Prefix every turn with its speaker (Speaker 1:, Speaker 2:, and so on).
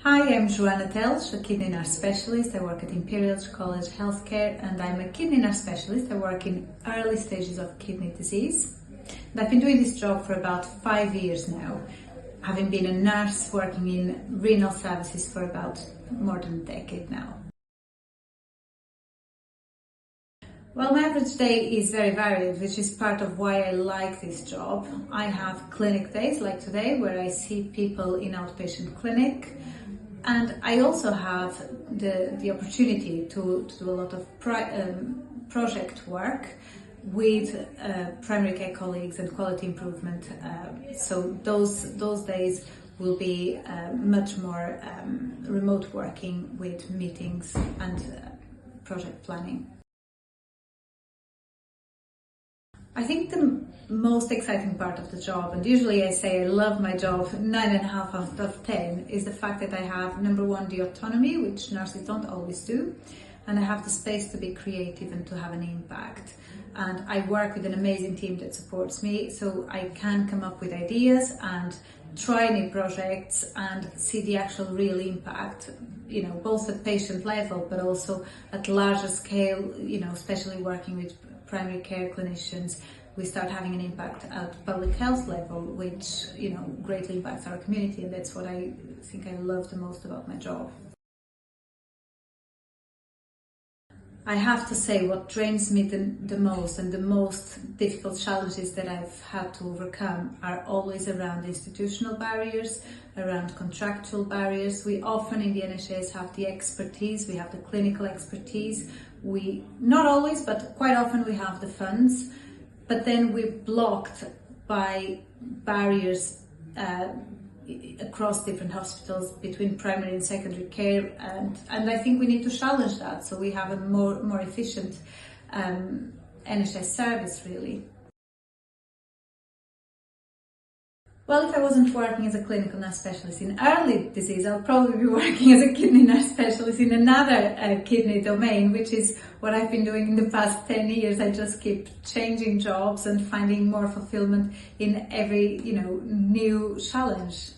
Speaker 1: Hi, I'm Joana Teles, a kidney nurse specialist. I work at Imperial College Healthcare and I'm a kidney nurse specialist. I work in early stages of kidney disease. And I've been doing this job for about 5 years now, having been a nurse working in renal services for about more than a decade now. Well, my average day is very varied, which is part of why I like this job. I have clinic days like today where I see people in outpatient clinic. And I also have the opportunity to do a lot of project work with primary care colleagues and quality improvement. So those days will be much more remote working with meetings and project planning. I think the most exciting part of the job, and usually I say I love my job 9.5 out of 10, is the fact that I have, number one, the autonomy, which nurses don't always do, and I have the space to be creative and to have an impact. And I work with an amazing team that supports me, so I can come up with ideas and try new projects and see the actual real impact, both at patient level, but also at larger scale, especially working with primary care clinicians. We start having an impact at public health level, which, greatly impacts our community. And that's what I think I love the most about my job. I have to say what drains me the most and the most difficult challenges that I've had to overcome are always around institutional barriers, around contractual barriers. We often in the NHS have the expertise, we have the clinical expertise. Not always, but quite often we have the funds, but then we're blocked by barriers across different hospitals between primary and secondary care, and I think we need to challenge that so we have a more efficient NHS service really. Well, if I wasn't working as a clinical nurse specialist in early disease, I'll probably be working as a kidney nurse specialist in another kidney domain, which is what I've been doing in the past 10 years. I just keep changing jobs and finding more fulfillment in every, new challenge.